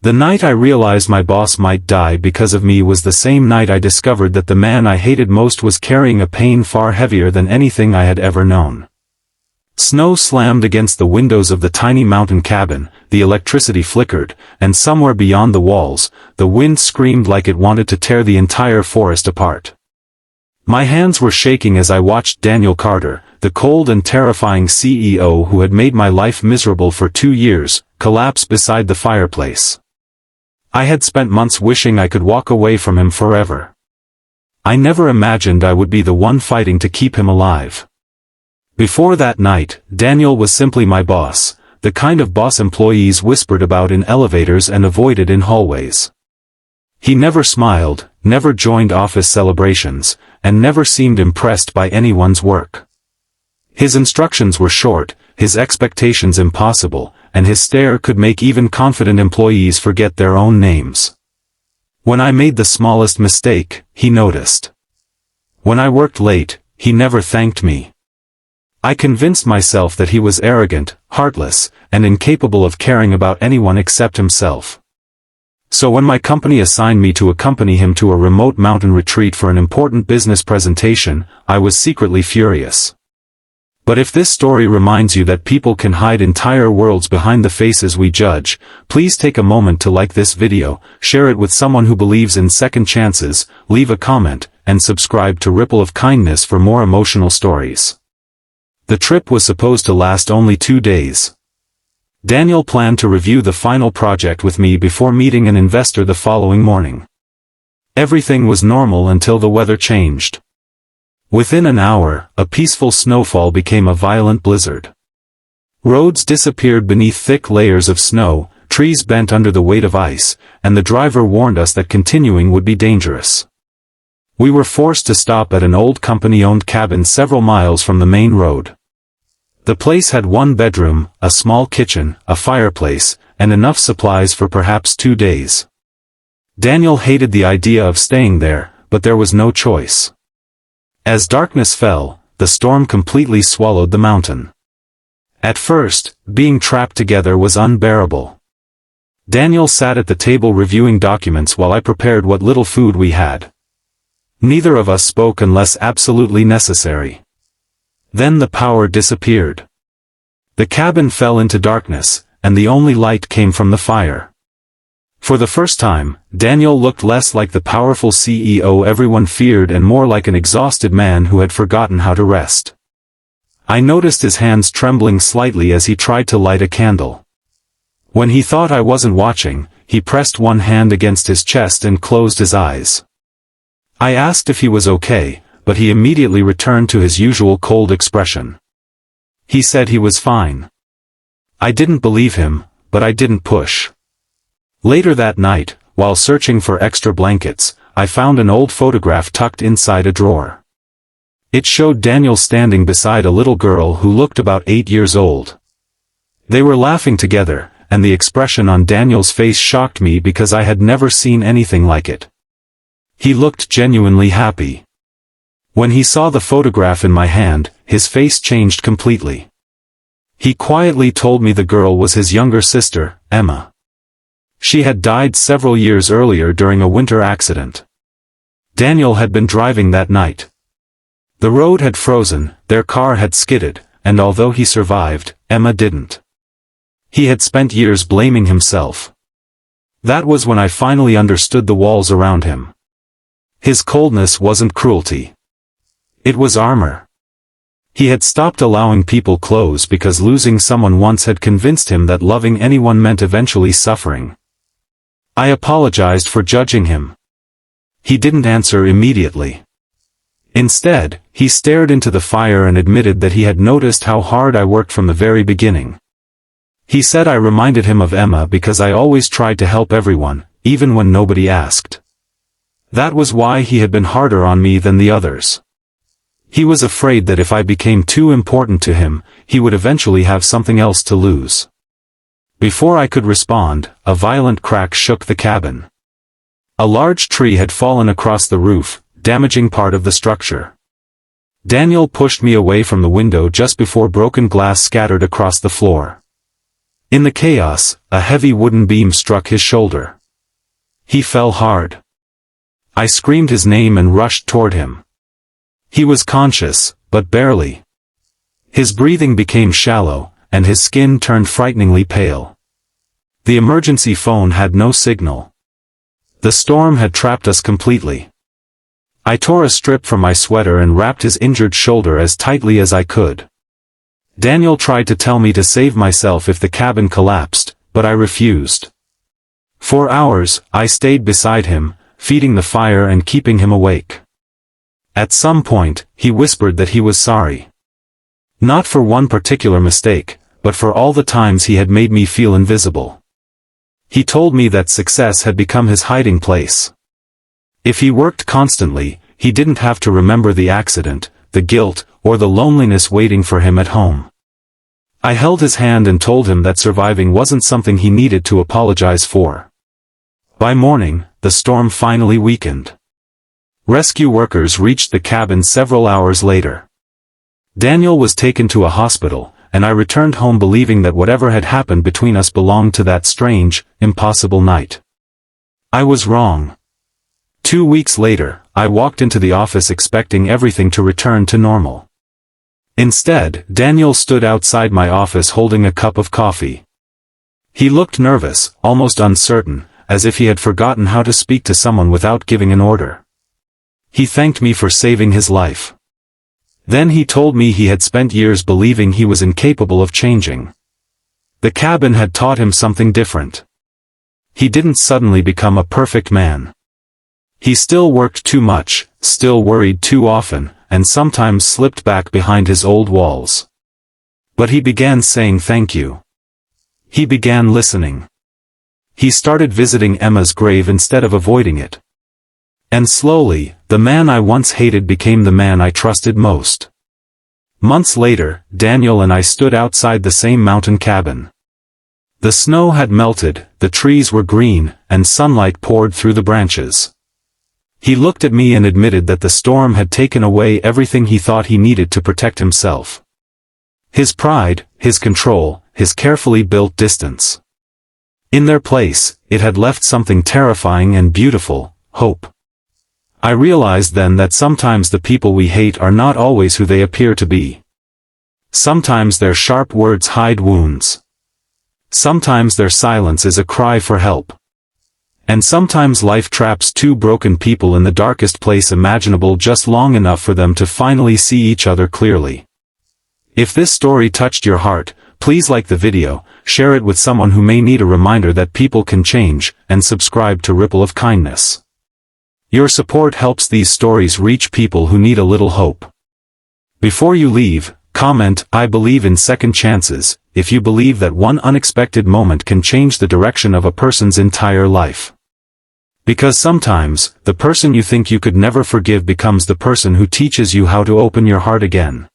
The night I realized my boss might die because of me was the same night I discovered that the man I hated most was carrying a pain far heavier than anything I had ever known. Snow slammed against the windows of the tiny mountain cabin, the electricity flickered, and somewhere beyond the walls, the wind screamed like it wanted to tear the entire forest apart. My hands were shaking as I watched Daniel Carter, the cold and terrifying CEO who had made my life miserable for 2 years, collapse beside the fireplace. I had spent months wishing I could walk away from him forever. I never imagined I would be the one fighting to keep him alive. Before that night, Daniel was simply my boss, the kind of boss employees whispered about in elevators and avoided in hallways. He never smiled, never joined office celebrations, and never seemed impressed by anyone's work. His instructions were short, his expectations impossible, and his stare could make even confident employees forget their own names. When I made the smallest mistake, he noticed. When I worked late, he never thanked me. I convinced myself that he was arrogant, heartless, and incapable of caring about anyone except himself. So when my company assigned me to accompany him to a remote mountain retreat for an important business presentation, I was secretly furious. But if this story reminds you that people can hide entire worlds behind the faces we judge, please take a moment to like this video, share it with someone who believes in second chances, leave a comment, and subscribe to Ripple of Kindness for more emotional stories. The trip was supposed to last only 2 days. Daniel planned to review the final project with me before meeting an investor the following morning. Everything was normal until the weather changed. Within an hour, a peaceful snowfall became a violent blizzard. Roads disappeared beneath thick layers of snow, trees bent under the weight of ice, and the driver warned us that continuing would be dangerous. We were forced to stop at an old company-owned cabin several miles from the main road. The place had 1 bedroom, a small kitchen, a fireplace, and enough supplies for perhaps 2 days. Daniel hated the idea of staying there, but there was no choice. As darkness fell, the storm completely swallowed the mountain. At first, being trapped together was unbearable. Daniel sat at the table reviewing documents while I prepared what little food we had. Neither of us spoke unless absolutely necessary. Then the power disappeared. The cabin fell into darkness, and the only light came from the fire. For the first time, Daniel looked less like the powerful CEO everyone feared and more like an exhausted man who had forgotten how to rest. I noticed his hands trembling slightly as he tried to light a candle. When he thought I wasn't watching, he pressed one hand against his chest and closed his eyes. I asked if he was okay, but he immediately returned to his usual cold expression. He said he was fine. I didn't believe him, but I didn't push. Later that night, while searching for extra blankets, I found an old photograph tucked inside a drawer. It showed Daniel standing beside a little girl who looked about 8 years old. They were laughing together, and the expression on Daniel's face shocked me because I had never seen anything like it. He looked genuinely happy. When he saw the photograph in my hand, his face changed completely. He quietly told me the girl was his younger sister, Emma. She had died several years earlier during a winter accident. Daniel had been driving that night. The road had frozen, their car had skidded, and although he survived, Emma didn't. He had spent years blaming himself. That was when I finally understood the walls around him. His coldness wasn't cruelty. It was armor. He had stopped allowing people close because losing someone once had convinced him that loving anyone meant eventually suffering. I apologized for judging him. He didn't answer immediately. Instead, he stared into the fire and admitted that he had noticed how hard I worked from the very beginning. He said I reminded him of Emma because I always tried to help everyone, even when nobody asked. That was why he had been harder on me than the others. He was afraid that if I became too important to him, he would eventually have something else to lose. Before I could respond, a violent crack shook the cabin. A large tree had fallen across the roof, damaging part of the structure. Daniel pushed me away from the window just before broken glass scattered across the floor. In the chaos, a heavy wooden beam struck his shoulder. He fell hard. I screamed his name and rushed toward him. He was conscious, but barely. His breathing became shallow, and his skin turned frighteningly pale. The emergency phone had no signal. The storm had trapped us completely. I tore a strip from my sweater and wrapped his injured shoulder as tightly as I could. Daniel tried to tell me to save myself if the cabin collapsed, but I refused. For hours, I stayed beside him, feeding the fire and keeping him awake. At some point, he whispered that he was sorry. Not for one particular mistake, but for all the times he had made me feel invisible. He told me that success had become his hiding place. If he worked constantly, he didn't have to remember the accident, the guilt, or the loneliness waiting for him at home. I held his hand and told him that surviving wasn't something he needed to apologize for. By morning, the storm finally weakened. Rescue workers reached the cabin several hours later. Daniel was taken to a hospital, and I returned home believing that whatever had happened between us belonged to that strange, impossible night. I was wrong. 2 weeks later, I walked into the office expecting everything to return to normal. Instead, Daniel stood outside my office holding a cup of coffee. He looked nervous, almost uncertain, as if he had forgotten how to speak to someone without giving an order. He thanked me for saving his life. Then he told me he had spent years believing he was incapable of changing. The cabin had taught him something different. He didn't suddenly become a perfect man. He still worked too much, still worried too often, and sometimes slipped back behind his old walls. But he began saying thank you. He began listening. He started visiting Emma's grave instead of avoiding it. And slowly, the man I once hated became the man I trusted most. Months later, Daniel and I stood outside the same mountain cabin. The snow had melted, the trees were green, and sunlight poured through the branches. He looked at me and admitted that the storm had taken away everything he thought he needed to protect himself. His pride, his control, his carefully built distance. In their place, it had left something terrifying and beautiful, hope. I realized then that sometimes the people we hate are not always who they appear to be. Sometimes their sharp words hide wounds. Sometimes their silence is a cry for help. And sometimes life traps two broken people in the darkest place imaginable just long enough for them to finally see each other clearly. If this story touched your heart, please like the video, share it with someone who may need a reminder that people can change, and subscribe to Ripple of Kindness. Your support helps these stories reach people who need a little hope. Before you leave, comment, "I believe in second chances," if you believe that one unexpected moment can change the direction of a person's entire life. Because sometimes, the person you think you could never forgive becomes the person who teaches you how to open your heart again.